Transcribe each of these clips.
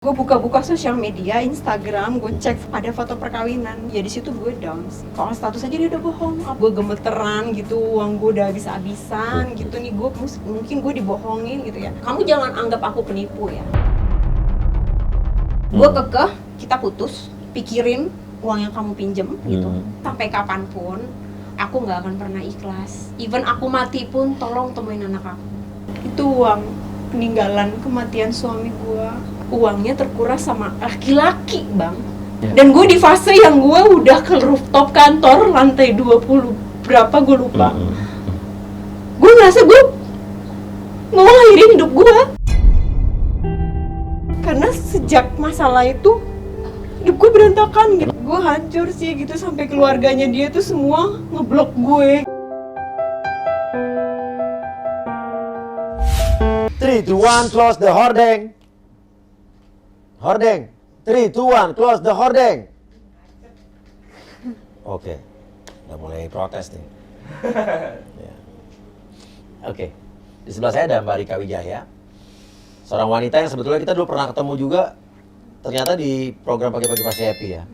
Gue buka-buka sosial media, Instagram, gue cek ada foto perkawinan. Ya di situ gue down sih. Kalau status aja dia udah bohong. Gue gemeteran gitu, uang gue udah habis-habisan gitu nih. Gue mungkin gue dibohongin gitu ya. Kamu jangan anggap aku penipu ya. Gue kekeh, kita putus. Pikirin uang yang kamu pinjem gitu. Sampai kapanpun, aku nggak akan pernah ikhlas. Even aku mati pun, tolong temuin anak aku. Itu uang peninggalan kematian suami gue. Uangnya terkuras sama laki-laki, Bang. Dan gue di fase yang gue udah ke rooftop kantor lantai 20 berapa gue lupa. Gue ngerasa gue mau ngakhirin hidup gue. Karena sejak masalah itu hidup gue berantakan gitu. Gue hancur sih gitu, sampai keluarganya dia tuh semua ngeblok gue. 3, 2, 1, close the hordeng. Hordeng. 3, 2, 1, close the hordeng. Oke. Udah mulai protes nih. Ya. Oke. Di sebelah saya ada Mbak Rika Wijaya. Seorang wanita yang sebetulnya kita dulu pernah ketemu juga. Ternyata di program Pagi-Pagi Pasti Happy ya.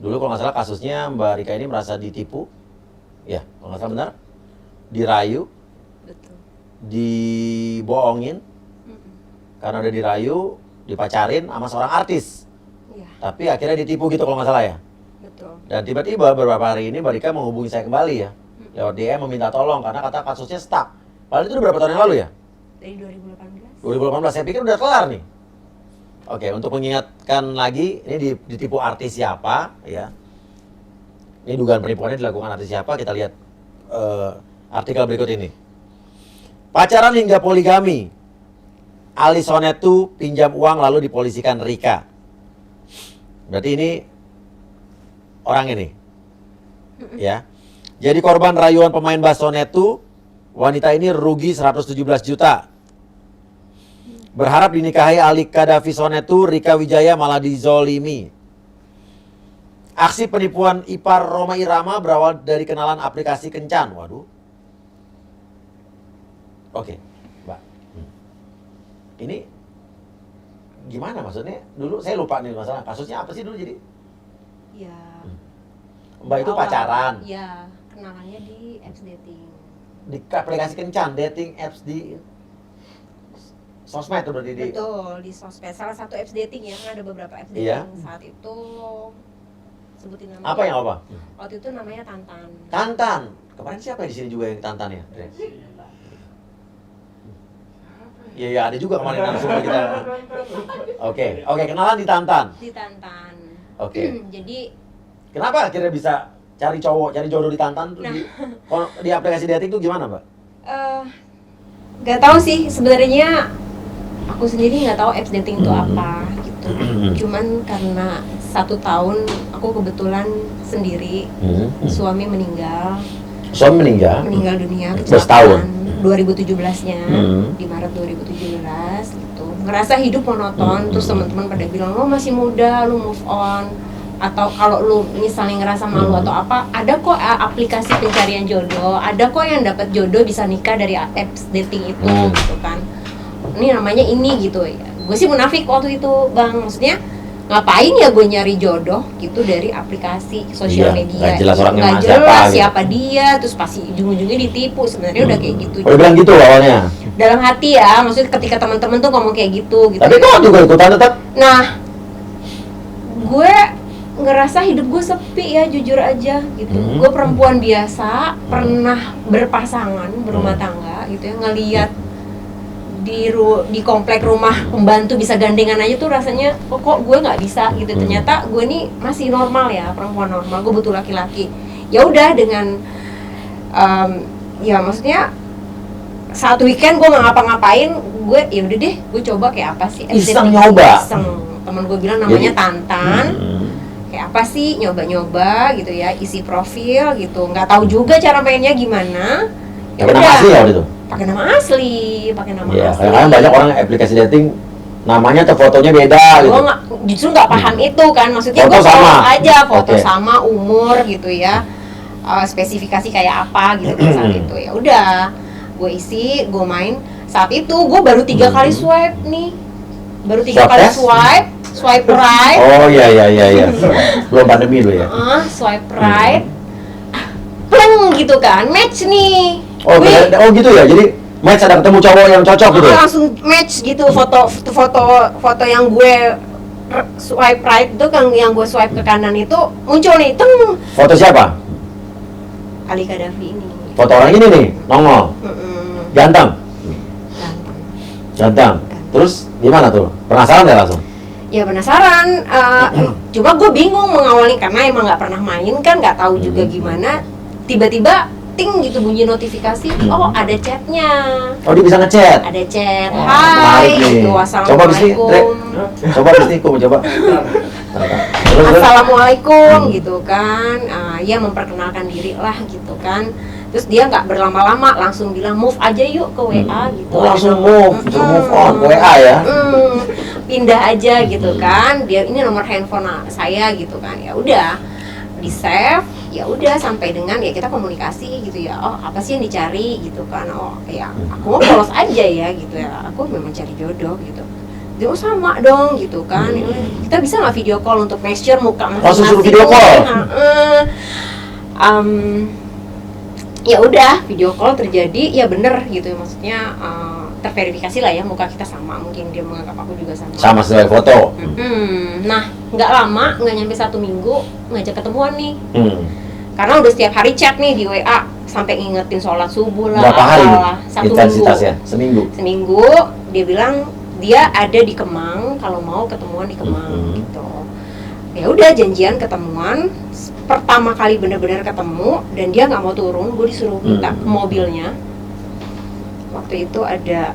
Dulu kalau nggak salah kasusnya Mbak Rika ini merasa ditipu. Ya, kalau nggak salah benar. Dirayu. Betul. Dibohongin. Karena udah dirayu, dipacarin sama seorang artis. Iya. Tapi akhirnya ditipu gitu kalau nggak salah ya. Betul. Dan tiba-tiba beberapa hari ini Mbak Rika menghubungi saya kembali ya. Lewat DM meminta tolong karena kata kasusnya stuck. Padahal itu udah berapa tahun yang lalu ya? Dari 2018. 2018, saya pikir udah kelar nih. Oke, untuk mengingatkan lagi, ini ditipu artis siapa ya. Ini dugaan penipuannya dilakukan artis siapa, kita lihat artikel berikut ini. Pacaran hingga poligami. Ali Sonetu pinjam uang lalu dipolisikan Rika. Berarti ini orang ini. Ya. Jadi korban rayuan pemain bass Sonetu, wanita ini rugi 117 juta. Berharap dinikahi Ali Kadafi Sonetu, Rika Wijaya malah dizolimi. Aksi penipuan ipar Rhoma Irama berawal dari kenalan aplikasi Kencan. Waduh. Oke, Mbak. Ini gimana maksudnya? Dulu saya lupa nih masalah. Kasusnya apa sih dulu jadi? Ya. Mbak itu pacaran. Iya, kenalannya di apps dating. Di aplikasi Kencan, dating apps di sosmed tuh berarti di. Betul, di sosmed. Salah satu apps dating ya, kan ada beberapa apps dating. Iya. Saat itu sebutin namanya. Apa yang apa? Waktu itu namanya Tantan. Tantan. Kemarin siapa di sini juga yang Tantan ya? Iya, ya, ada juga kemarin langsung kita. Oke, kenalan di Tantan. Di Tantan. Oke. Jadi Kenapa akhirnya bisa cari cowok, cari jodoh di Tantan? Kalau di aplikasi dating tuh gimana, Mbak? Gak tahu sih sebenarnya, aku sendiri nggak tahu apps dating itu apa gitu. Cuman karena 1 tahun aku kebetulan sendiri, suami meninggal. Suami meninggal? Meninggal dunia Setahun. kecelakaan 2017-nya, di Maret 2017 gitu. Ngerasa hidup monoton, terus teman-teman pada bilang, lo masih muda, lo move on. Atau kalau lu misalnya ngerasa malu atau apa, ada kok aplikasi pencarian jodoh, ada kok yang dapat jodoh bisa nikah dari apps dating itu gitu kan. Ini namanya ini gitu ya. Gue sih munafik waktu itu, Bang. Maksudnya ngapain ya gue nyari jodoh gitu dari aplikasi sosial media. Gak jelas orangnya Gak siapa jelas gitu. siapa dia, terus pasti ujung-ujungnya ditipu. Sebenarnya udah kayak gitu. Udah bilang gitu awalnya. Dalam hati ya, maksudnya ketika teman-teman tuh ngomong kayak gitu. Tapi kok juga ikutan tetap? Nah, gue ngerasa hidup gue sepi ya, jujur aja gitu. Gue perempuan biasa, pernah berpasangan, berumah tangga gitu ya, ngelihat di komplek rumah pembantu bisa gandengan aja tuh rasanya kok gue nggak bisa gitu. Ternyata gue ini masih normal ya, perempuan normal, gue butuh laki-laki. Ya udah dengan ya maksudnya saat weekend gue nggak ngapa-ngapain, gue ya udah deh, gue coba kayak apa sih, Iseng nyoba. Iseng. Temen gue bilang namanya Tantan. Kayak apa sih, nyoba-nyoba gitu ya, isi profil gitu, nggak tahu juga cara mainnya gimana. Ya Pakai nama asli ya waktu itu? Pakai nama asli, pakai nama Iya, asli. kadang-kadang banyak orang aplikasi dating namanya atau fotonya beda gitu. Gue justru nggak paham itu kan, maksudnya Foto gue sama. follow aja foto Oke. sama, umur gitu ya, spesifikasi kayak apa gitu kan saat itu. Ya udah, gue isi, gue main. Saat itu gue baru 3 kali swipe nih. baru 3 Swab kali test? swipe right. Oh iya. Belum pandemi dulu ya. Swipe right. Pleng gitu kan, match nih. Oh, Wih, gitu ya. Jadi match ada ketemu cowok yang cocok gitu ya. langsung match gitu, foto yang gue swipe right itu kan, yang gue swipe ke kanan itu muncul nih, teng, Foto siapa? Ali Kadafi ini. Foto orang ini nih, nongol. Ganteng. Ganteng. Terus gimana tuh? Penasaran nggak langsung? Ya penasaran, cuma gue bingung mengawali karena emang nggak pernah main kan, nggak tahu juga gimana. Tiba-tiba ting gitu bunyi notifikasi, oh ada chatnya, Oh, dia bisa ngechat. ada chat, Wah, hai menarik nih. gitu, Coba bisnis, Dre. assalamualaikum, Coba bisnisku, coba. Terus. assalamualaikum gitu kan, ya memperkenalkan diri lah gitu kan. Terus dia nggak berlama-lama langsung bilang move aja yuk ke WA gitu. Oh, langsung move on ke WA ya. Pindah aja gitu kan. Dia ini nomor handphone saya gitu kan. Ya udah di save. Ya udah sampai dengan ya kita komunikasi gitu ya. Oh, apa sih yang dicari gitu kan. Oh, ya aku mau polos aja ya gitu ya. Aku memang cari jodoh gitu. Dia oh, sama dong gitu kan. Kita bisa nggak video call untuk make sure muka Langsung suruh video call. Ya udah video call terjadi, ya bener gitu ya, maksudnya terverifikasi lah ya, muka kita sama, mungkin dia menganggap aku juga sama sesuai foto. Nah nggak lama, nggak nyampe 1 minggu ngajak ketemuan nih. Karena udah setiap hari chat nih di WA, sampai ngingetin sholat subuh lah. Berapa hari apalah. 1 intensitasnya? minggu. Seminggu dia bilang dia ada di Kemang, kalau mau ketemuan di Kemang gitu. Ya udah janjian ketemuan. Pertama kali benar-benar ketemu dan dia nggak mau turun, gue disuruh minta ke mobilnya. Waktu itu ada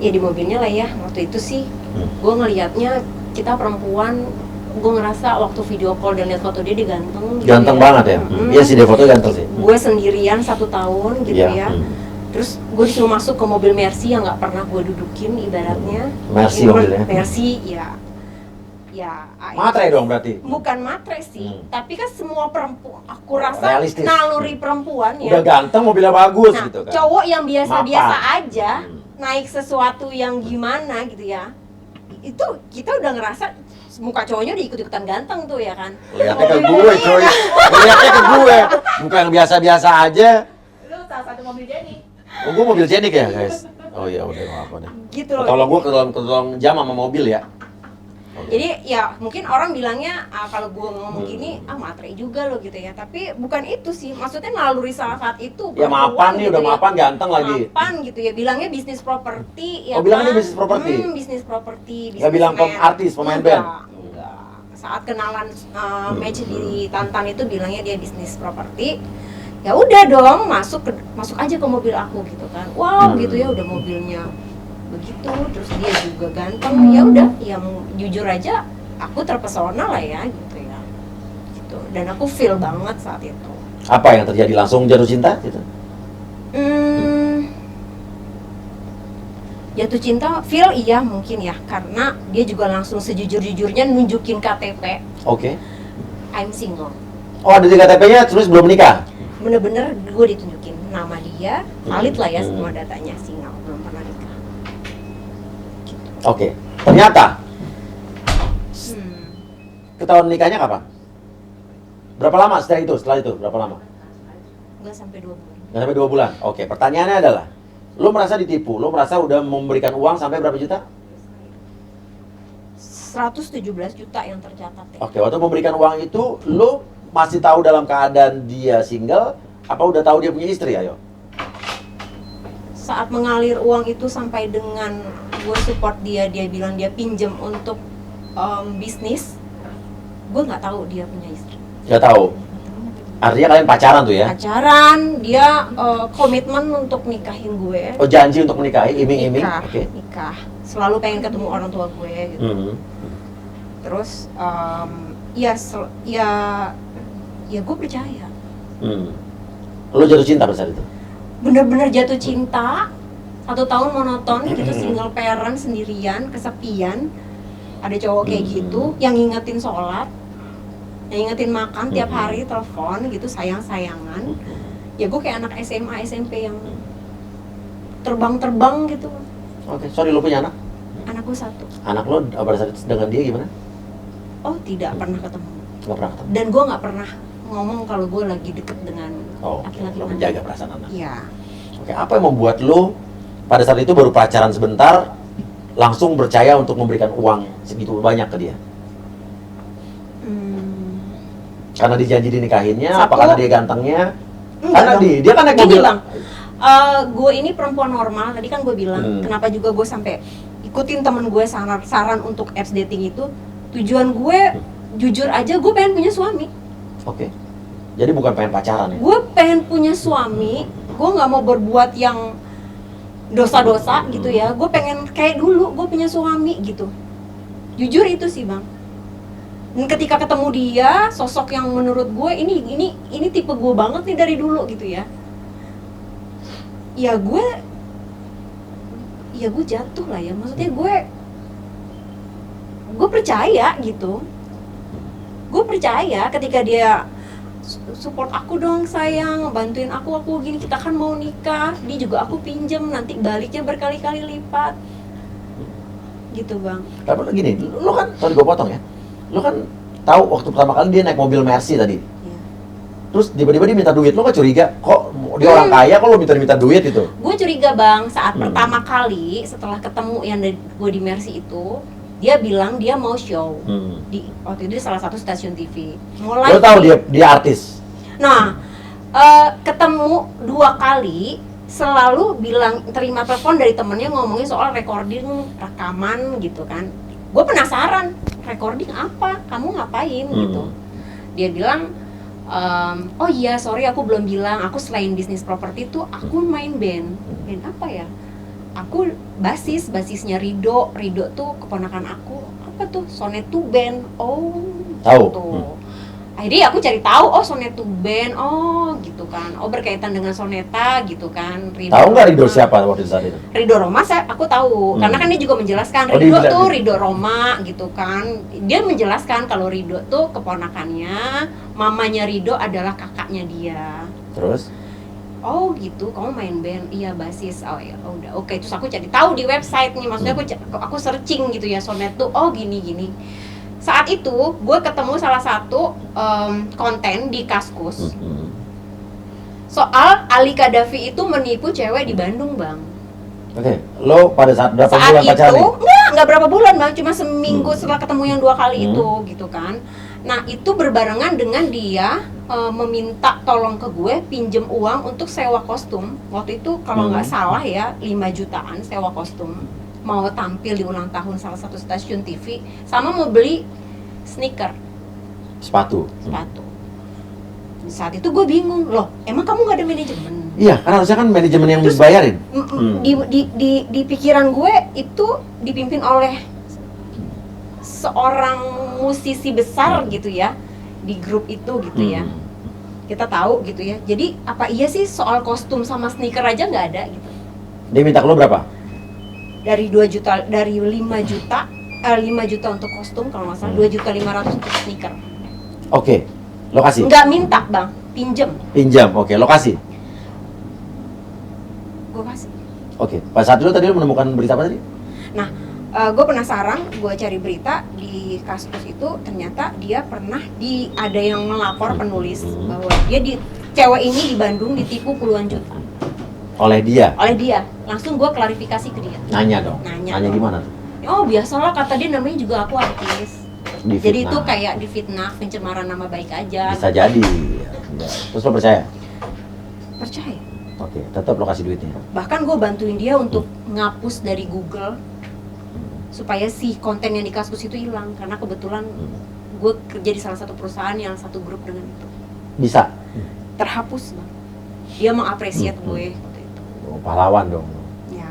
ya di mobilnya lah ya. Waktu itu sih gue ngelihatnya kita perempuan, gue ngerasa waktu video call dan lihat foto dia ganteng gitu. Ganteng banget ya. Iya sih, dia foto ganteng sih. Gue sendirian 1 tahun gitu ya. Terus gue disuruh masuk ke mobil Mercy yang nggak pernah gue dudukin ibaratnya. Mercy mobilnya. Mercy ya Matre dong berarti. bukan matre sih, tapi kan semua perempuan, aku rasa Realistis. naluri perempuan Udah ya. ganteng, mobilnya bagus Nah, gitu kan. cowok yang biasa-biasa Mapan. aja naik sesuatu yang gimana gitu ya, itu kita udah ngerasa muka cowoknya udah ikut-ikutan ganteng tuh ya kan. Lihatnya ke gue, coy. Lihatnya ke gue. Bukan yang biasa-biasa aja. Lu salah satu mobil Jenny Oh, gue mobil Jenik ya, guys. Oh iya, udah nggak apa deh. gitu loh. Tolong gue tolong jam sama mobil ya. Jadi ya mungkin orang bilangnya kalau gue ngomong gini matre juga loh gitu ya, tapi bukan itu sih, maksudnya naluri salah saat itu Ya perempuan mapan nih, gitu udah ya. mapan ganteng lagi. Mapan gitu ya, bilangnya bisnis properti ya. Oh, bilangnya kan? bisnis properti? Bisnis properti. Nggak bilang artis, pemain band? Enggak. Saat kenalan match di Tantan itu bilangnya dia bisnis properti. Ya udah dong, masuk aja ke mobil aku gitu kan. Wow gitu ya, udah mobilnya begitu, terus dia juga ganteng. Ya udah, yang jujur aja aku terpesona lah ya gitu ya. Gitu. Dan aku feel banget saat itu. Apa yang terjadi? Langsung jatuh cinta gitu? Jatuh cinta, feel iya mungkin ya, karena dia juga langsung sejujur-jujurnya nunjukin KTP. Oke. I'm single. Oh, ada di KTP-nya terus belum nikah? Bener-bener gue ditunjukin nama dia, valid lah ya semua datanya, single, belum pernah nikah. Oke. Ternyata ketahuan nikahnya kapan? Berapa lama setelah itu? Berapa lama? Enggak sampai 2 bulan. Nggak sampai 2 bulan. Oke, pertanyaannya adalah, lo merasa ditipu? Lo merasa udah memberikan uang sampai berapa juta? 117 juta yang tercatat ya. Oke, waktu memberikan uang itu, lo masih tahu dalam keadaan dia single? Apa udah tahu dia punya istri? Ayo. Saat mengalir uang itu sampai dengan gue support dia bilang dia pinjem untuk bisnis, gue nggak tahu dia punya istri. Nggak tahu. Artinya kalian pacaran tuh ya? Pacaran, dia komitmen untuk nikahin gue. Oh, janji untuk menikahi, iming-iming? Nikah, Oke. nikah. Selalu pengen ketemu orang tua gue gitu. Terus ya gue percaya. Lo jatuh cinta pada saat itu? Bener-bener jatuh cinta. 1 tahun monoton gitu, single parent sendirian, kesepian. Ada cowok kayak gitu yang ngingetin sholat, yang ngingetin makan tiap hari, telepon gitu, sayang-sayangan. Ya gue kayak anak SMA, SMP yang terbang-terbang gitu. Oke, sorry, lo punya anak? Anak gue gue 1. Anak lo pada saat itu dengan dia gimana? Oh, tidak pernah ketemu. Nggak pernah ketemu? Dan gue nggak pernah ngomong kalau gue lagi deket dengan Oh, laki-laki lo lain. menjaga perasaan anak. Iya. Oke, apa yang membuat lo pada saat itu baru pacaran sebentar langsung percaya untuk memberikan uang segitu banyak ke dia? Karena dijanji dinikahinnya, apa Satu. karena dia gantengnya? Enggak Karena dong. dia kan naik Gini, mobil. Bang. Gue ini perempuan normal, tadi kan gue bilang kenapa juga gue sampai ikutin temen gue saran untuk apps dating itu. Tujuan gue jujur aja, gue pengen punya suami. Oke. Jadi bukan pengen pacaran ya? Gue pengen punya suami, gue nggak mau berbuat yang dosa-dosa gitu ya. Gue pengen kayak dulu, gue punya suami gitu. Jujur itu sih, Bang. Dan ketika ketemu dia, sosok yang menurut gue ini tipe gue banget nih dari dulu gitu ya. Ya gue jatuh lah ya. Maksudnya gue percaya gitu. Gue percaya ketika dia support aku dong sayang, bantuin aku gini, kita kan mau nikah, dia juga aku pinjem, nanti baliknya berkali-kali lipat gitu, Bang. Tapi gini, lo kan, sorry gue potong ya, lo kan tahu waktu pertama kali dia naik mobil Mercy tadi, Ya. terus tiba-tiba dia minta duit, lo gak curiga? Kok dia orang kaya, kok lo minta duit itu? Gue curiga, Bang, saat pertama kali setelah ketemu yang gue di Mercy itu, dia bilang dia mau show di waktu itu di salah satu stasiun TV. Mulai Lo tahu dia artis? Nah, ketemu 2 kali, selalu bilang terima telepon dari temennya ngomongin soal recording, rekaman gitu kan. Gue penasaran, recording apa? Kamu ngapain gitu? Dia bilang, oh iya sorry aku belum bilang, aku selain bisnis properti tuh aku main band. Band apa ya? Aku basisnya Rido tuh keponakan aku. Apa tuh? Sonetu Band. Oh, Tahu. gitu. Akhirnya aku cari tahu, oh Sonetu Band, oh gitu kan. Oh berkaitan dengan Soneta gitu kan. Tahu nggak Rido siapa waktu itu saat itu? Rido Roma aku tahu, karena kan dia juga menjelaskan Oh, Rido dia bilang tuh gitu. Rido Roma gitu kan. Dia menjelaskan kalau Rido tuh keponakannya, mamanya Rido adalah kakaknya dia. Terus? Oh gitu, kamu main band, iya basis. Oh ya, udah oke. Terus aku cari tahu di website nih, maksudnya aku searching gitu ya Sonet tuh. Oh gini. Saat itu gue ketemu salah satu konten di Kaskus soal Ali Kadafi itu menipu cewek di Bandung, Bang. Oke, lo pada saat berapa Saat bulan itu pacaran nih? nggak berapa bulan, Bang, cuma seminggu setelah ketemu yang 2 kali itu gitu kan. Nah itu berbarengan dengan dia meminta tolong ke gue pinjem uang untuk sewa kostum. Waktu itu kalau nggak salah ya 5 jutaan sewa kostum, mau tampil di ulang tahun salah satu stasiun TV, sama mau beli sneaker, Sepatu. Saat itu gue bingung, loh emang kamu nggak ada manajemen? Iya, karena harusnya kan manajemen yang Terus, bayarin. Di pikiran gue itu dipimpin oleh seorang musisi besar gitu ya di grup itu gitu ya. Kita tahu gitu ya. Jadi apa iya sih soal kostum sama sneaker aja nggak ada gitu. Dia minta ke lo berapa? Dari 2 juta, dari 5 juta 5 juta untuk kostum kalau nggak salah, 2.500.000 untuk sneaker. Oke, lokasi. Nggak minta, Bang, pinjem. Pinjam, oke, lokasi. Gue kasih. Oke, pas saat itu tadi lo menemukan berita apa tadi? Nah, gue penasaran, gue cari berita di Kaskus itu, ternyata dia pernah ada yang melapor penulis bahwa cewek ini di Bandung ditipu puluhan juta Oleh dia? oleh dia. Langsung gue klarifikasi ke dia. Nanya dong? Nanya Nanya dong. gimana? Oh biasalah, kata dia, namanya juga aku artis. Difitnah. Jadi itu kayak difitnah, pencemaran nama baik aja. Bisa jadi. Ya. Terus lo percaya? Percaya. Oke, tetap lo kasih duitnya. Bahkan gue bantuin dia untuk ngapus dari Google supaya si konten yang di Kaskus itu hilang, karena kebetulan gue kerja di salah satu perusahaan yang satu grup dengan itu. Bisa? Terhapus, Bang. Dia mengapresiat gue waktu itu. Oh, pahlawan dong. Ya.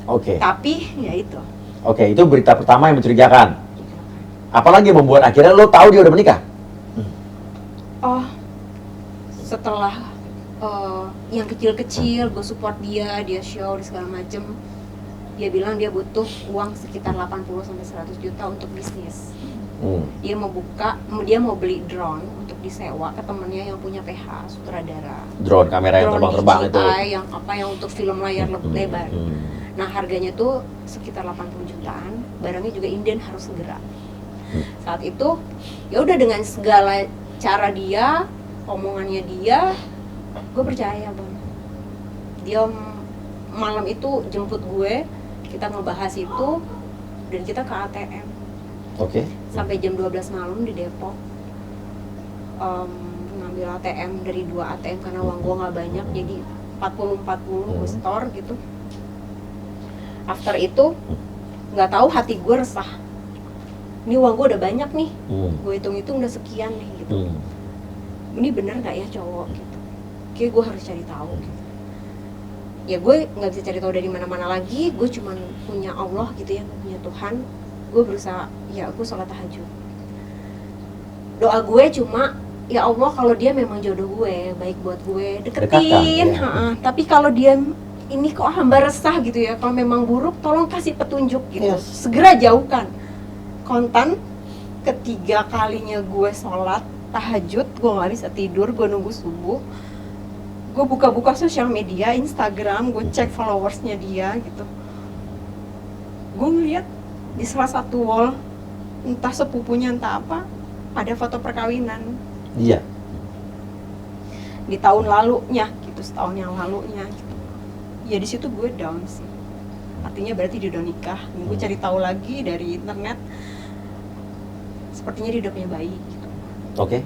Oke. Tapi ya itu. Oke, itu berita pertama yang mencurigakan. Apalagi yang membuat akhirnya lo tahu dia udah menikah? Oh, setelah yang kecil-kecil gue support dia show di segala macem, dia bilang dia butuh uang sekitar 80-100 juta untuk bisnis. Dia mau beli drone untuk disewa ke temennya yang punya PH sutradara. Drone kamera yang terbang-terbang itu. yang untuk film layar lebar. Nah harganya tuh sekitar 80 jutaan, barangnya juga inden, harus segera. Saat itu ya udah, dengan segala cara dia, omongannya dia, gue percaya bang. Dia malam itu jemput gue, kita ngebahas itu, dan kita ke ATM. Oke. Sampai jam 12 malam di Depok, ngambil ATM dari 2 ATM karena uang gue nggak banyak, jadi 40-40 gue store gitu. After itu nggak tahu hati gue resah, ini uang gue udah banyak nih, gue hitung-hitung udah sekian nih gitu. Ini bener nggak ya cowok gitu? Kayak gue harus cari tahu gitu. Ya gue nggak bisa cari tahu dari mana-mana lagi, gue cuman punya Allah gitu ya, punya Tuhan. Gue berusaha, ya gue sholat tahajud. Doa gue cuma, ya Allah kalau dia memang jodoh gue, baik buat gue, deketin. Ya. Tapi kalau dia ini kok hamba resah gitu ya, kalau memang buruk tolong kasih petunjuk gitu. Yes. Segera jauhkan. Kontan ketiga kalinya gue sholat tahajud, gue gak bisa tidur, gue nunggu subuh. Gue buka-buka sosial media, Instagram, gue cek followersnya dia gitu. Gue ngeliat di salah satu wall, entah sepupunya entah apa, ada foto perkawinan. Iya. Di tahun lalunya gitu, setahun yang lalunya gitu. Ya di situ gue down sih. Artinya berarti dia udah nikah. Gue cari tahu lagi dari internet, sepertinya dia udah punya bayi gitu. Oke.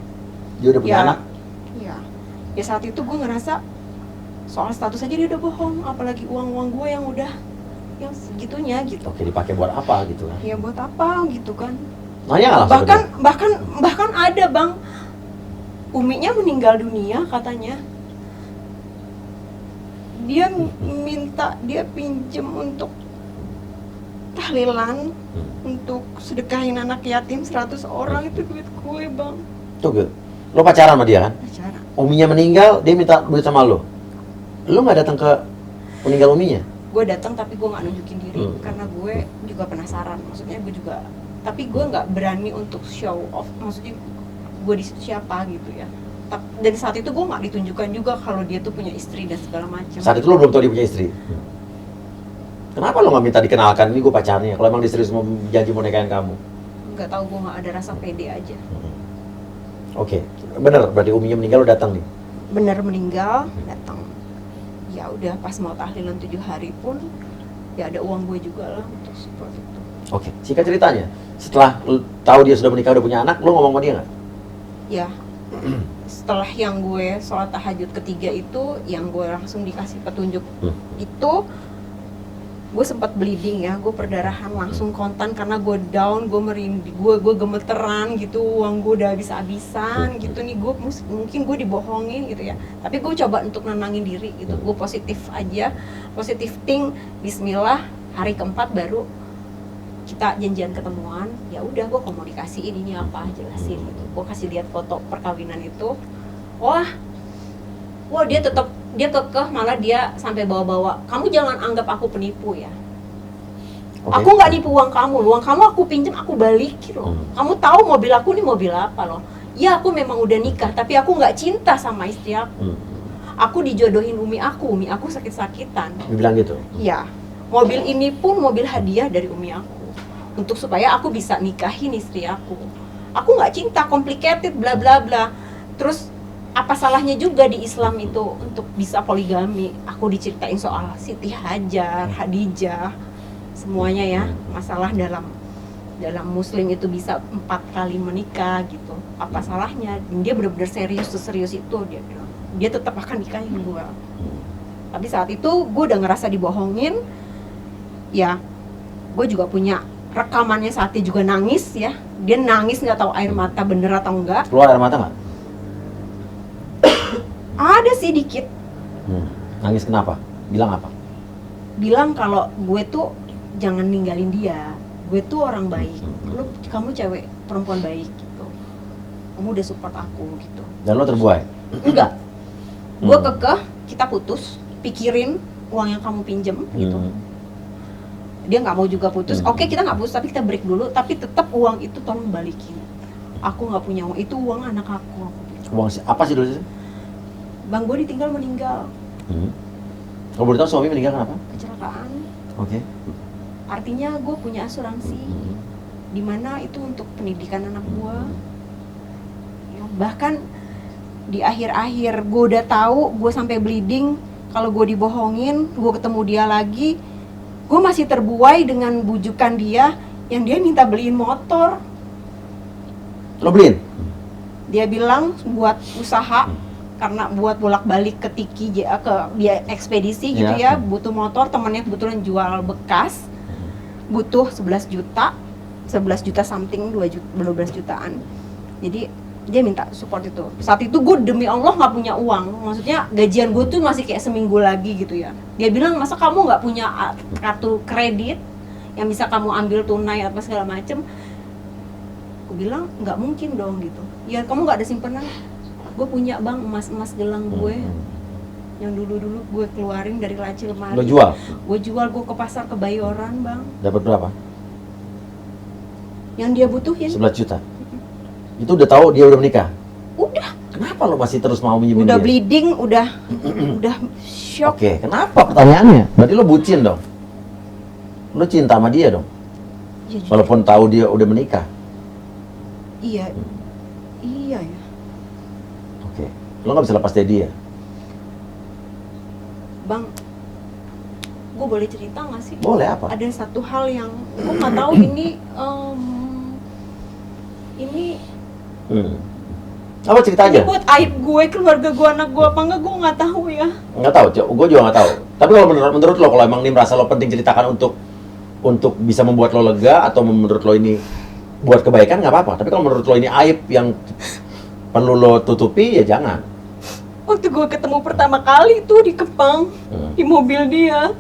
Dia udah punya anak? Iya. Ya saat itu gue ngerasa soal status aja dia udah bohong, apalagi uang-uang gue yang udah yang segitunya gitu. Oke, dipakai buat apa gitu kan? Ya buat apa gitu kan? Nanya lah. Bahkan ada bang, uminya meninggal dunia katanya. Dia minta, dia pinjem untuk tahlilan, untuk sedekahin anak yatim 100 orang, itu duit gue bang. Tuh gitu. Lo pacaran sama dia kan? Pacaran. Uminya meninggal, dia minta duit sama lo. Lo nggak datang ke meninggal uminya? Gue datang tapi gue nggak nunjukin diri karena gue juga penasaran. Maksudnya gue juga, tapi gue nggak berani untuk show off. Maksudnya gue di siapa gitu ya. Dan saat itu gue nggak ditunjukkan juga kalau dia tuh punya istri dan segala macam. Saat itu lo belum tahu dia punya istri. Kenapa lo nggak minta dikenalkan, ini gue pacarnya? Kalau emang dia serius mau janji mau nikahin kamu? Nggak tahu, gue nggak ada rasa pede aja. Oke, bener. Berarti uminya meninggal lo datang nih? Bener meninggal, datang. Ya udah pas mau tahlilan 7 hari pun, ya ada uang gue juga lah untuk support itu. Oke, singkat ceritanya, setelah lo tahu dia sudah menikah udah punya anak, lo ngomong sama dia nggak? Ya. Setelah yang gue sholat tahajud ketiga itu, yang gue langsung dikasih petunjuk itu, gue sempat bleeding ya, gue perdarahan langsung kontan karena gue down, gue merinding, gue gemeteran gitu, uang gue udah habis-habisan gitu nih, gue mungkin gue dibohongin gitu ya, tapi gue coba untuk nenangin diri gitu, gue positif aja, positif think, Bismillah, hari keempat baru kita janjian ketemuan. Ya udah, gue komunikasiin ini apa, jelasin gitu, gue kasih lihat foto perkawinan itu. Wah dia tetap, dia kekeh, malah dia sampai bawa-bawa, kamu jangan anggap aku penipu ya. Aku nggak nipu uang kamu aku pinjam, aku balikin loh. Kamu tahu mobil aku nih mobil apa loh. Ya aku memang udah nikah, tapi aku nggak cinta sama istri aku. Aku dijodohin umi aku sakit-sakitan. Dia bilang gitu? Ya, mobil ini pun mobil hadiah dari umi aku, untuk supaya aku bisa nikahin istri aku. Aku nggak cinta, complicated, bla bla bla. Terus apa salahnya juga di Islam itu untuk bisa poligami? Aku diceritain soal Siti Hajar, Khadijah, semuanya ya, masalah dalam Muslim itu bisa 4 kali menikah gitu. Apa salahnya? Dia benar-benar serius itu, dia bilang. Dia tetap akan nikahin gue. Tapi saat itu gue udah ngerasa dibohongin. Ya, gue juga punya rekamannya saat dia juga nangis ya. Dia nangis nggak tahu air mata bener atau enggak. Keluar air mata nggak? Ada sih dikit. Nangis kenapa? Bilang apa? Bilang kalau gue tuh jangan ninggalin dia. Gue tuh orang baik. Kamu cewek perempuan baik gitu. Kamu udah support aku gitu. Dan lo terbuai? Enggak. Gue kekeh, kita putus. Pikirin uang yang kamu pinjem gitu. Dia nggak mau juga putus. Oke, kita nggak putus, tapi kita break dulu. Tapi tetap uang itu tolong balikin. Aku nggak punya uang. Itu uang anak aku. Uang apa sih dulu sih? Bang gue ditinggal meninggal. Kamu boleh tahu suami meninggal kenapa? Kecelakaan. Oke. Artinya gue punya asuransi, dimana itu untuk pendidikan anak gue. Ya, bahkan di akhir-akhir gue udah tahu, gue sampai bleeding. Kalau gue dibohongin, gue ketemu dia lagi, gue masih terbuai dengan bujukan dia yang dia minta beliin motor. Lo beliin? Dia bilang buat usaha, karena buat bolak-balik ke Tiki, ke dia ekspedisi gitu ya, butuh motor. Temannya kebetulan jual bekas, butuh 11 juta something, 12 jutaan. Jadi dia minta support itu. Saat itu gue demi Allah nggak punya uang, maksudnya gajian gue tuh masih kayak seminggu lagi gitu ya. Dia bilang, masa kamu nggak punya kartu kredit yang bisa kamu ambil tunai apa segala macem. Gue bilang nggak mungkin dong gitu. Ya kamu nggak ada simpanan? Gue punya bang, emas gelang gue yang dulu gue keluarin dari laci lemari. Lo jual? Gue jual, gue ke pasar Kebayoran bang. Dapat berapa? Yang dia butuhin 11 juta. Itu udah tahu dia udah menikah? Udah. Kenapa lo masih terus mau minjemin Udah dia? bleeding, udah shock. Oke, kenapa pertanyaannya? Berarti lo bucin dong? Lo cinta sama dia dong? Ya, Walaupun tahu dia udah menikah? Iya ya. Oke. Lo nggak bisa lepas dari dia? Bang, gue boleh cerita nggak sih? Boleh, apa? Ada satu hal yang gue nggak tahu ini Apa cerita aja? ini buat aib gue, keluarga gue, anak gue apa enggak, gue nggak tahu ya. Nggak tahu, gue juga nggak tahu. Tapi kalau menurut lo, kalau emang ini merasa lo penting ceritakan untuk bisa membuat lo lega, atau menurut lo ini buat kebaikan, nggak apa-apa. Tapi kalau menurut lo ini aib yang perlu lo tutupi, ya jangan. Waktu gue ketemu pertama kali tuh di Kepang, di mobil dia,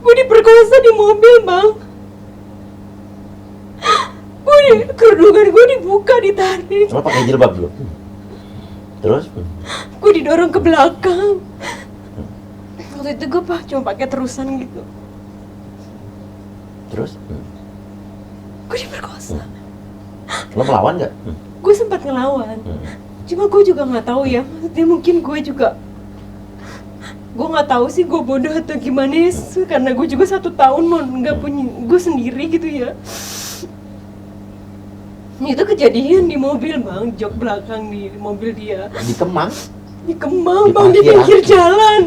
gue diperkosa di mobil bang. Kerudungan gue dibuka, ditarik. Lo pakai jilbab dulu. Terus? Gue didorong ke belakang. Waktu itu gue cuma pakai terusan gitu. Terus? Gue diperkosa. Lo melawan nggak? Gue sempat ngelawan. Cuma gue juga nggak tahu ya. Maksudnya mungkin gue nggak tahu sih, gue bodoh atau gimana ya. Karena gue juga 1 tahun mau nggak punya gue sendiri gitu ya. Itu kejadian di mobil bang, jok belakang di mobil dia. Di Kemang? Di Kemang Di bang, di parkiran? pinggir jalan.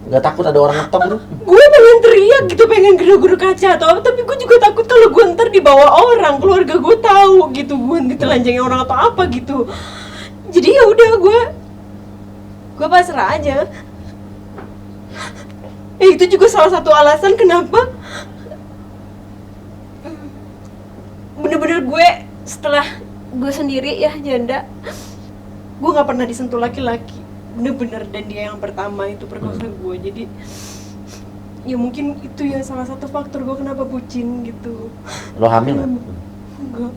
Nggak takut ada orang ngetem tuh? Gue pengen teriak gitu, pengen geruk-geruk kaca atau apa, tapi gue juga takut kalau gue ntar dibawa orang, keluarga gue tahu gitu, gue ditelanjangin orang atau apa gitu. Jadi ya udah gue pasrah aja. Itu juga salah satu alasan kenapa bener-bener gue setelah gue sendiri ya janda, gue nggak pernah disentuh laki-laki, bener-bener. Dan dia yang pertama itu perkosa gue. Jadi ya mungkin itu ya salah satu faktor gue kenapa bucin gitu. Lo hamil nggak? Enggak.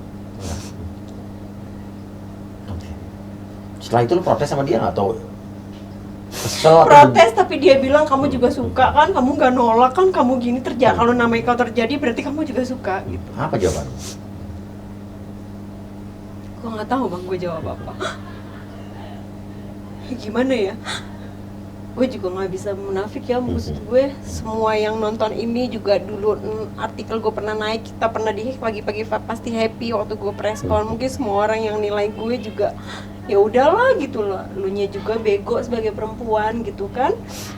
Oke. Setelah itu lo protes sama dia nggak, atau kesel? Protes, tapi dia bilang kamu juga suka kan, kamu nggak nolak kan, kamu gini terjadi, kalau namanya kau terjadi berarti kamu juga suka gitu. Apa jawaban? Gue nggak tahu bang, gue jawab apa. Gimana ya? Gue juga nggak bisa munafik ya, maksud gue semua yang nonton ini juga dulu artikel gue pernah naik, kita pernah di pagi-pagi pasti happy waktu gue press con. Mungkin semua orang yang nilai gue juga ya udahlah gitu loh, lu nya juga bego sebagai perempuan gitu kan,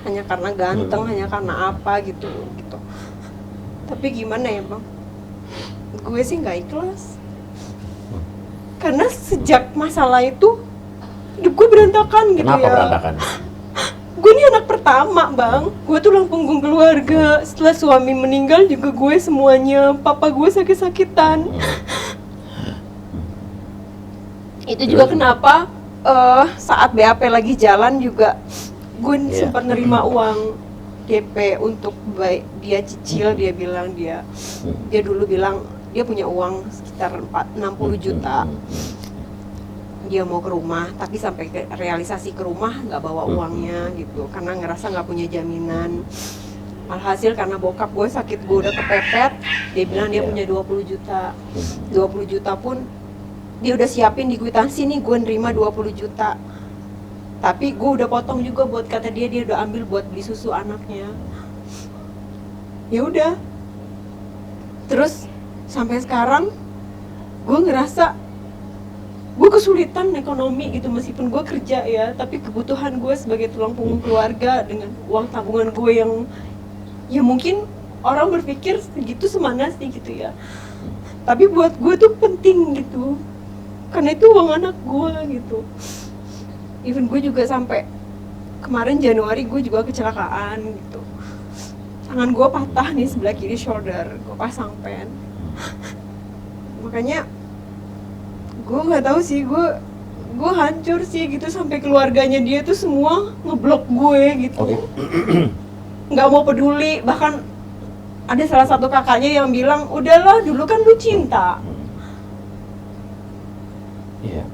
hanya karena ganteng, hanya karena apa gitu. Tapi gimana ya bang, gue sih nggak ikhlas. Karena sejak masalah itu hidup gue berantakan gitu. Kenapa ya. berantakan? Gue ini anak pertama bang, gue tulang punggung keluarga. Setelah suami meninggal juga gue semuanya, papa gue sakit-sakitan. Itu juga kenapa saat BAP lagi jalan juga gue sempat nerima uang DP untuk dia cicil. Dia bilang dia dulu bilang dia punya uang sekitar 60 juta. Dia mau ke rumah, tapi sampai realisasi ke rumah nggak bawa uangnya gitu, karena ngerasa nggak punya jaminan. Alhasil karena bokap gue sakit, gue udah kepepet, dia bilang dia punya 20 juta. 20 juta pun dia udah siapin di kwitansi nih, gue nerima 20 juta. Tapi gue udah potong juga buat kata dia udah ambil buat beli susu anaknya. Ya udah. Terus sampai sekarang gue ngerasa gue kesulitan ekonomi gitu, meskipun gue kerja ya, tapi kebutuhan gue sebagai tulang punggung keluarga dengan uang tabungan gue yang ya mungkin orang berpikir segitu semana sih gitu ya, tapi buat gue tuh penting gitu, karena itu uang anak gue gitu. Even gue juga sampai kemarin Januari gue juga kecelakaan gitu, tangan gue patah nih sebelah kiri shoulder, gue pasang pen. Makanya gue nggak tahu sih, gue hancur sih gitu, sampai keluarganya dia tuh semua ngeblok gue gitu. Nggak mau peduli, bahkan ada salah satu kakaknya yang bilang, udahlah dulu kan lu cinta. Iya.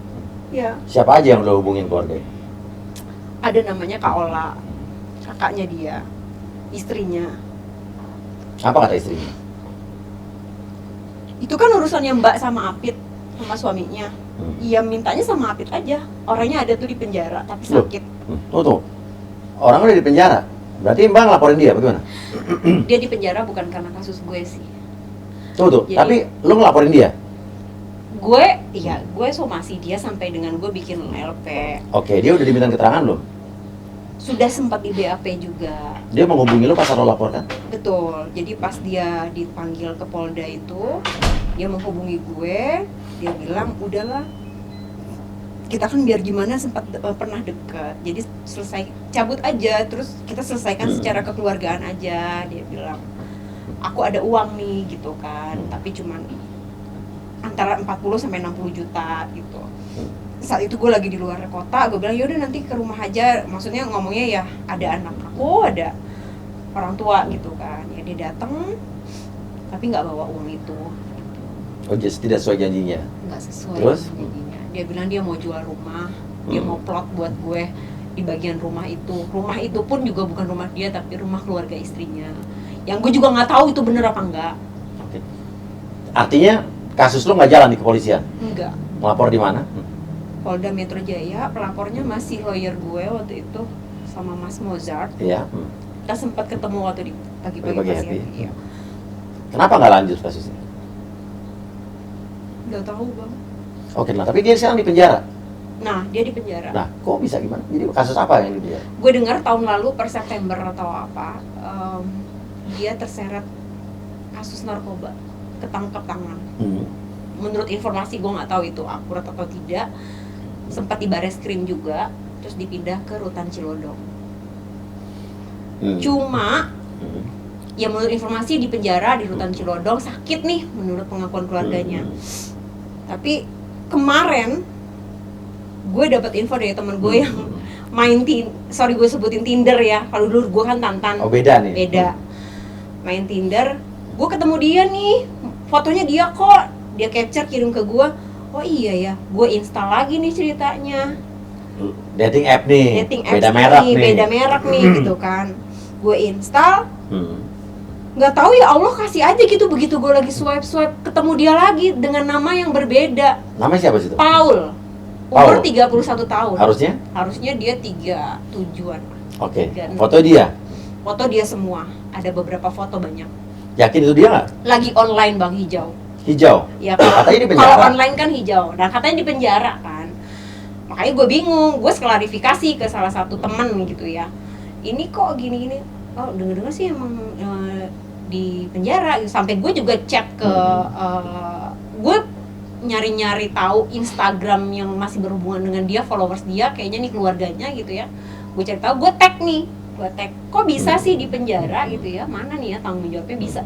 Ya. Siapa aja yang lo hubungin keluarga? Ada namanya Kak Ola, kakaknya dia, istrinya. Apa kata istrinya? Itu kan urusannya Mbak sama Apit, sama suaminya. Iya, mintanya sama Apit aja. Orangnya ada tuh di penjara, tapi sakit. Tuh. Orang udah di penjara. Berarti Mbak ngelaporin dia, bagaimana? Dia di penjara bukan karena kasus gue sih. Tuh. Jadi, tapi lo ngelaporin dia? Gue somasi dia sampai dengan gue bikin LP. Oke, dia udah diminta keterangan lo? Sudah sempat di BAP juga. Dia menghubungi lo pas lo laporkan? Betul, jadi pas dia dipanggil ke Polda itu, dia menghubungi gue, dia bilang, udahlah, kita kan biar gimana sempat pernah dekat, jadi selesai, cabut aja, terus kita selesaikan secara kekeluargaan aja. Dia bilang, aku ada uang nih gitu kan, tapi cuman antara 40 sampai 60 juta gitu. Saat itu gue lagi di luar kota, gue bilang yaudah nanti ke rumah aja, maksudnya ngomongnya ya ada anak aku, ada orang tua gitu kan. Ya dia datang tapi nggak bawa uang itu. Oh, jadi tidak sesuai janjinya? Nggak sesuai. Terus? Janjinya. Dia bilang dia mau jual rumah, dia mau plot buat gue di bagian rumah itu. Rumah itu pun juga bukan rumah dia, tapi rumah keluarga istrinya, yang gue juga nggak tahu itu bener apa enggak. Oke. Artinya kasus lo nggak jalan di kepolisian? Enggak. Melapor di mana? Polda Metro Jaya, pelapornya masih lawyer gue waktu itu sama Mas Mozart. Iya. Kita sempat ketemu waktu di pagi-pagi Pagi-pagi pas happy. Iya. Kenapa nggak lanjut kasusnya? Nggak tahu bang. Oke, nah tapi dia sekarang di penjara. Nah dia di penjara. Nah, kok bisa gimana? Jadi kasus apa yang di penjara? Gue dengar tahun lalu per September atau apa, dia terseret kasus narkoba, ketangkap tangan. Menurut informasi gue nggak tahu itu akurat atau tidak. Sempat di Bareskrim juga, terus dipindah ke Rutan Cilodong. Cuma ya menurut informasi di penjara di Rutan Cilodong sakit nih menurut pengakuan keluarganya. Tapi kemarin gue dapat info dari temen gue yang main gue sebutin Tinder ya. Kalau dulu gue kan Tantan. Oh, beda nih. Beda. Main Tinder, gue ketemu dia nih. Fotonya dia kok, dia capture kirim ke gue. Oh iya ya, gue install lagi nih ceritanya. Dating app nih. Dating apps beda merek nih. Beda merek nih gitu kan. Gue install. Nggak tahu ya Allah kasih aja gitu, begitu gue lagi swipe ketemu dia lagi dengan nama yang berbeda. Namanya siapa sih itu? Paul. Umur 31 tahun. Harusnya dia 37-an. Oke. Foto dia? Foto dia semua. Ada beberapa foto banyak. Yakin itu dia nggak? Lagi online bang, hijau. Ya katanya di penjara. Kalau online kan hijau. Nah katanya di penjara kan. Makanya gue bingung. Gue klarifikasi ke salah satu temen gitu ya. Ini kok gini-gini. Oh denger-denger sih emang di penjara. Sampai gue juga chat ke gue nyari-nyari tahu Instagram yang masih berhubungan dengan dia, followers dia, kayaknya nih keluarganya gitu ya. Gue cari tahu, gue tag, kok bisa sih di penjara gitu ya, mana nih ya tanggung jawabnya, bisa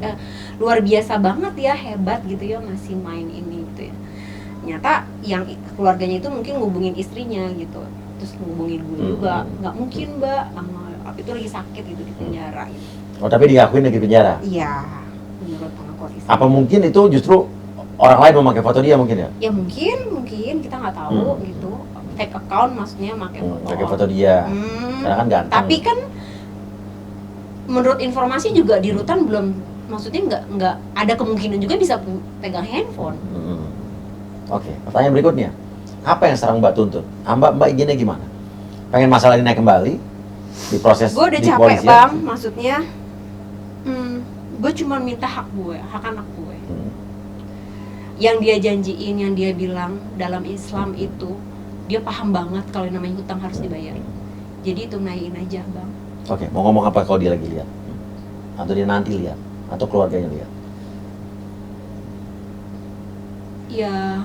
luar biasa banget ya, hebat gitu ya masih main ini gitu ya. Ternyata yang keluarganya itu mungkin ngubungin istrinya gitu, terus ngubungin gue juga, nggak mungkin mbak, Abi itu lagi sakit gitu di penjara gitu. Oh tapi diakuin lagi di penjara? Iya, menurut pengakuan istri. Apa mungkin itu justru orang lain memakai foto dia mungkin ya? Ya mungkin kita nggak tahu gitu. Fake account maksudnya pakai foto dia. Karena kan ganteng. Tapi kan menurut informasi juga di Rutan belum, maksudnya nggak ada kemungkinan juga bisa pegang handphone. Oke, pertanyaan berikutnya. Apa yang sekarang Mbak tuntut? Mbak inginnya gimana? pengen masalah ini naik kembali di proses Gue udah di capek kepolisian. bang, maksudnya gue cuma minta hak gue, hak anak gue. Yang dia janjiin, yang dia bilang dalam Islam itu, dia paham banget kalau yang namanya hutang harus dibayar. Jadi tunaiin aja bang. Oke, mau ngomong apa kalau dia lagi lihat? Atau dia nanti lihat? Atau keluarganya lihat? Ya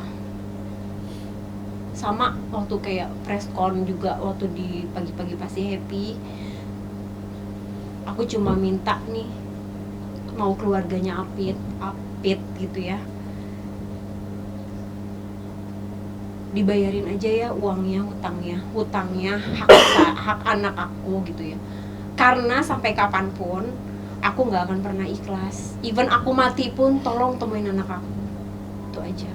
sama waktu kayak press con juga, waktu di pagi-pagi pasti happy. Aku cuma minta nih, mau keluarganya Apit gitu ya, dibayarin aja ya uangnya, hutangnya hak anak aku gitu ya. Karena sampai kapanpun aku nggak akan pernah ikhlas. Even aku mati pun tolong temuin anak aku. Itu aja.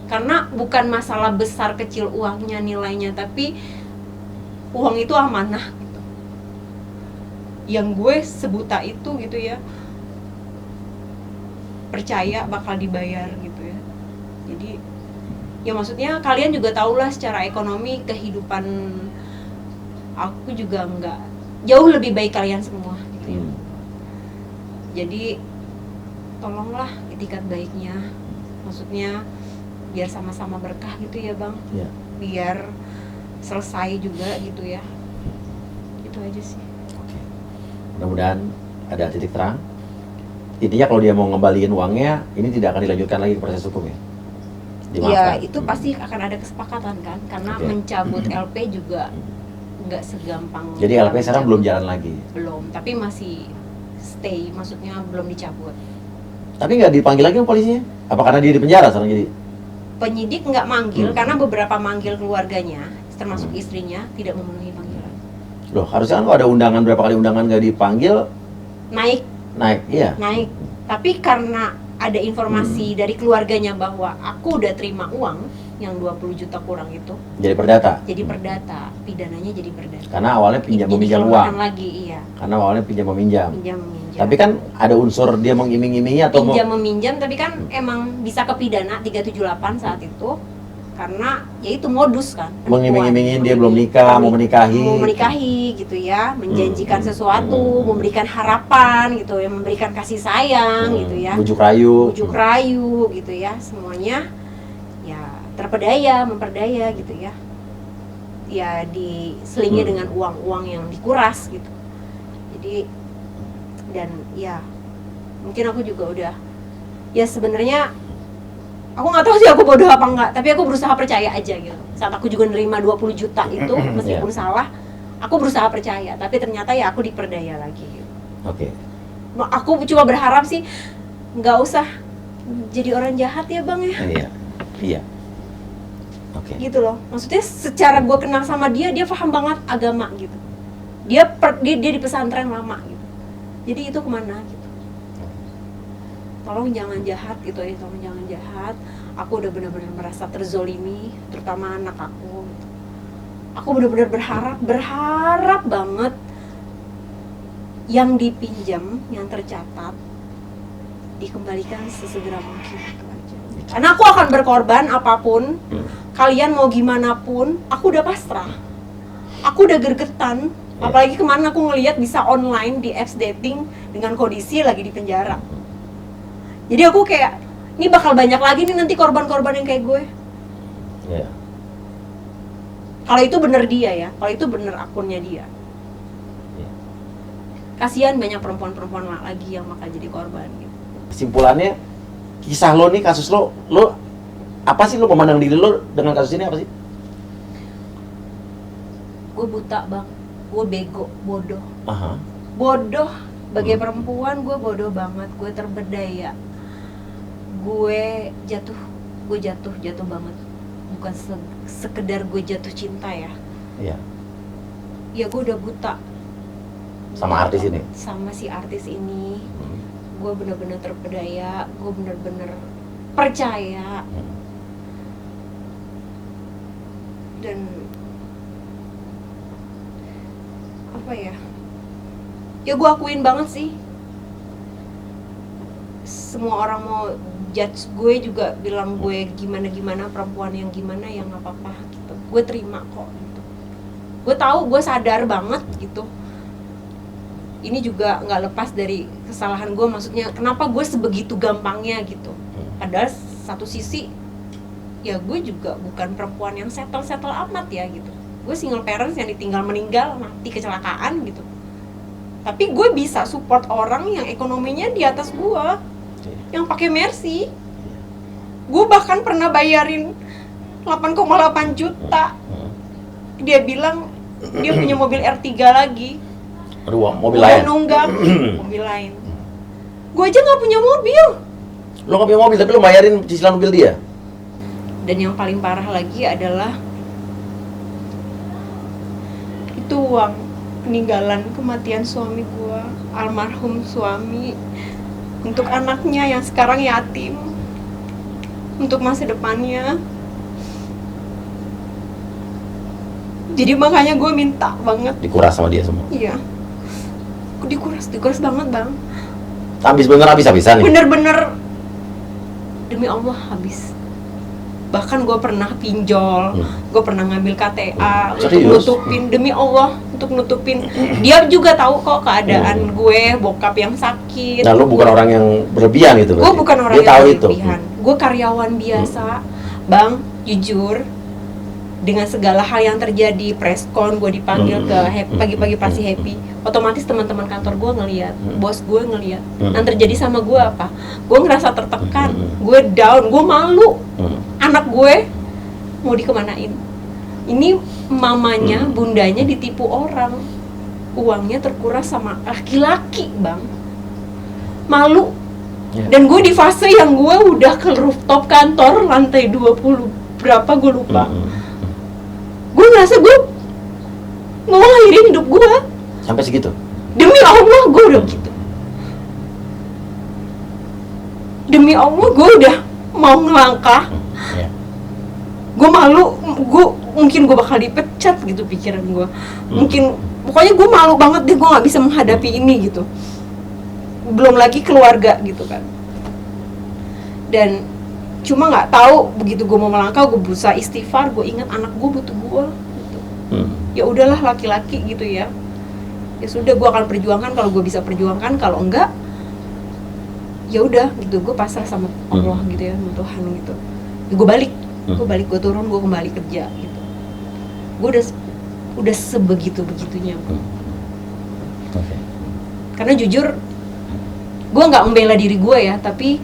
Karena bukan masalah besar kecil uangnya, nilainya, tapi uang itu amanah gitu. Yang gue sebuta itu gitu ya, percaya bakal dibayar gitu ya. Jadi ya maksudnya kalian juga tahulah secara ekonomi kehidupan aku juga nggak jauh lebih baik kalian semua gitu ya. Jadi tolonglah itikat baiknya, maksudnya biar sama-sama berkah gitu ya bang. Iya. Biar selesai juga gitu ya. Itu aja sih. Oke. Mudah-mudahan ada titik terang. Intinya kalau dia mau ngembaliin uangnya, ini tidak akan dilanjutkan lagi ke proses hukum ya? Dimaafkan. Ya itu pasti akan ada kesepakatan kan, karena Oke. mencabut LP juga nggak segampang. Jadi LP sekarang belum jalan lagi? Belum, tapi masih stay, maksudnya belum dicabut. Tapi nggak dipanggil lagi sama polisinya? Apa karena dia di penjara sekarang jadi? Penyidik nggak manggil karena beberapa manggil keluarganya, termasuk istrinya, tidak memenuhi panggilan. Loh, harusnya kan kalau ada undangan, berapa kali undangan nggak dipanggil, Naik, iya. tapi karena ada informasi dari keluarganya bahwa aku udah terima uang yang 20 juta kurang itu, Jadi perdata? jadi perdata, pidananya jadi perdata. Karena awalnya Jadi meminjam kelemahan uang. lagi, iya. Karena awalnya meminjam. Meminjam. Tapi kan ada unsur dia mengiming-imingi atau meminjam, tapi kan emang bisa kepidana 378 saat itu. Karena ya itu modus kan, mengiming-imingin dia belum nikah, mau menikahi gitu ya, menjanjikan sesuatu, memberikan harapan gitu ya, memberikan kasih sayang gitu ya, bujuk rayu gitu ya, semuanya ya memperdaya gitu ya, ya diselingi dengan uang-uang yang dikuras gitu. Jadi dan ya mungkin aku juga udah, ya sebenarnya aku nggak tahu sih aku bodoh apa enggak, tapi aku berusaha percaya aja gitu. Saat aku juga nerima 20 juta itu, meskipun salah, aku berusaha percaya, tapi ternyata ya aku diperdaya lagi gitu. Oke. Aku cuma berharap sih nggak usah jadi orang jahat ya bang ya. Iya. Oke. Gitu loh, maksudnya secara gue kenal sama dia paham banget agama gitu. Dia di pesantren lama gitu. Jadi itu kemana gitu. Tolong jangan jahat gitu ya, tolong jangan jahat. Aku udah benar-benar merasa terzolimi, terutama anak aku gitu. Aku benar-benar berharap banget yang dipinjam, yang tercatat dikembalikan sesegera mungkin gitu aja. Karena aku akan berkorban apapun, kalian mau gimana pun, aku udah pasrah. Aku udah gergetan, apalagi kemarin aku ngelihat bisa online di apps dating dengan kondisi lagi di penjara. Jadi aku kayak, ini bakal banyak lagi nih nanti korban-korban yang kayak gue. Iya. Kalau itu bener dia ya, kalau itu bener akunnya dia. Kasihan banyak perempuan-perempuan lagi yang bakal jadi korban gitu. Kesimpulannya, kisah lo nih, kasus lo apa sih lo memandang diri lo dengan kasus ini apa sih? Gue buta bang, gue bego, bodoh. Bodoh. Sebagai perempuan gue bodoh banget, gue terberdaya. Gue jatuh banget. Bukan sekedar gue jatuh cinta ya. Iya. Ya gue udah buta. Sama artis ini? Sama si artis ini. Gue bener-bener terpedaya, gue bener-bener percaya. Dan apa ya? Ya gue akuin banget sih. Semua orang mau judge gue juga bilang gue gimana-gimana, perempuan yang gimana, yang gak apa-apa gitu. Gue terima kok gitu. Gue tahu, gue sadar banget gitu. Ini juga nggak lepas dari kesalahan gue, maksudnya kenapa gue sebegitu gampangnya gitu. Padahal satu sisi ya gue juga bukan perempuan yang settle amat ya gitu. Gue single parents yang ditinggal meninggal, mati kecelakaan gitu. Tapi gue bisa support orang yang ekonominya di atas gue, yang pakai Mercy. Gue bahkan pernah bayarin 8,8 juta. Dia bilang dia punya mobil R3 lagi. Aduh, mobil Udah lain. nunggak mobil lain. Gue aja nggak punya mobil. Lo nggak punya mobil tapi lo bayarin cicilan mobil dia. Dan yang paling parah lagi adalah itu uang peninggalan kematian suami gue, almarhum suami, untuk anaknya yang sekarang yatim, untuk masa depannya. Jadi makanya gue minta banget. Dikuras sama dia semua. Iya, dikuras banget bang. Habis-habisan nih. Bener-bener demi Allah habis. Bahkan gue pernah pinjol, gue pernah ngambil KTA untuk Serius? nutupin, demi Allah, untuk nutupin. Dia juga tahu kok keadaan gue, bokap yang sakit. Nah, lo bukan orang yang berlebihan gitu. Gue bukan orang dia yang tahu berlebihan. Gue karyawan biasa, bang, jujur. Dengan segala hal yang terjadi, preskon gue dipanggil ke pagi-pagi pasti happy. Otomatis teman-teman kantor gue ngelihat, bos gue ngelihat. Yang terjadi sama gue apa? Gue ngerasa tertekan, gue down, gue malu. Anak gue mau dikemanain? Ini mamanya, bundanya ditipu orang. Uangnya terkuras sama laki-laki, bang. Malu. Dan gue di fase yang gue udah ke rooftop kantor lantai 20 berapa gue lupa. Gue ngerasa gue mau ngakhirin hidup gue. Sampai segitu? Demi Allah gue udah gitu. Demi Allah gue udah mau ngelangkah. Gue malu, mungkin gue bakal dipecat gitu pikiran gue. Mungkin, pokoknya gue malu banget deh, gue gak bisa menghadapi ini gitu. Belum lagi keluarga gitu kan. Dan cuma nggak tahu, begitu gue mau melangkah, gue berusaha istighfar, gue ingat anak gue butuh gue gitu. Ya udahlah, laki-laki gitu ya. Ya sudah, gue akan perjuangkan kalau gue bisa perjuangkan, kalau enggak ya udah gitu, gue pasrah sama Allah gitu ya, sama Tuhan gitu. Ya, gue balik, gue turun, gue kembali kerja gitu. Gue udah sebegitu-begitunya. Karena jujur gue nggak membela diri gue ya, tapi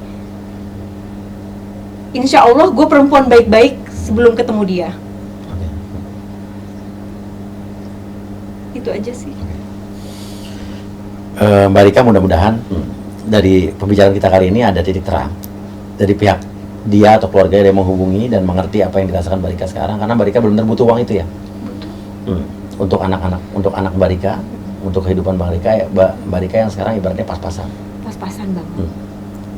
insya Allah gue perempuan baik-baik sebelum ketemu dia. Itu aja sih. Mbak Rika, mudah-mudahan dari pembicaraan kita kali ini ada titik terang dari pihak dia atau keluarga yang menghubungi dan mengerti apa yang dirasakan Mbak Rika sekarang, karena Mbak Rika benar-benar butuh uang itu ya. Untuk anak-anak, untuk anak Mbak Rika, untuk kehidupan Mbak Rika ya, Mbak Rika yang sekarang ibaratnya pas-pasan. Pas-pasan bang.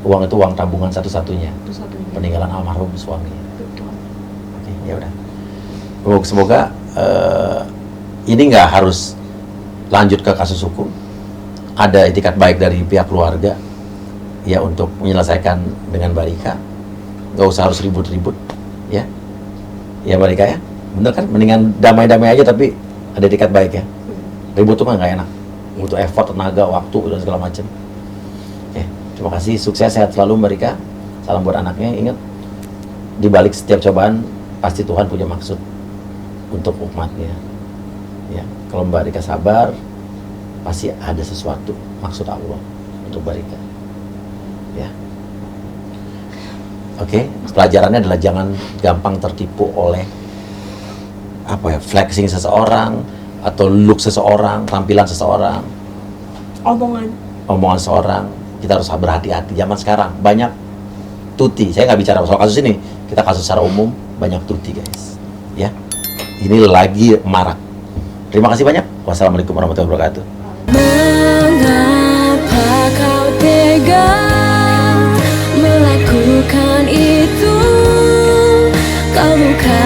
Uang itu uang tabungan satu-satunya. Satu-satunya. Peninggalan almarhum suami. Betul. Oke, ya udah. Semoga ini nggak harus lanjut ke kasus hukum. Ada itikat baik dari pihak keluarga ya untuk menyelesaikan dengan Mbak Rika. Nggak usah harus ribut-ribut, ya. Ya Mbak Rika ya, bener kan? Mendingan damai-damai aja tapi ada itikat baik ya. Ribut tuh kan nggak enak. Butuh effort, tenaga, waktu dan segala macam. Terima kasih, sukses, sehat selalu Mbak Rika. Salam buat anaknya. Ingat, di balik setiap cobaan pasti Tuhan punya maksud untuk umatnya. Ya, kalau Mbak Rika sabar, pasti ada sesuatu maksud Allah untuk Mbak Rika. Ya. Oke, pelajarannya adalah jangan gampang tertipu oleh flexing seseorang atau look seseorang, tampilan seseorang, omongan seseorang. Kita harus berhati-hati. Zaman sekarang banyak tuti. Saya nggak bicara soal kasus ini, kita kasus secara umum, banyak tuti guys. Ya, ini lagi marak. Terima kasih banyak. Wassalamualaikum warahmatullahi wabarakatuh. Mengapa kau tega melakukan itu? Kau bukan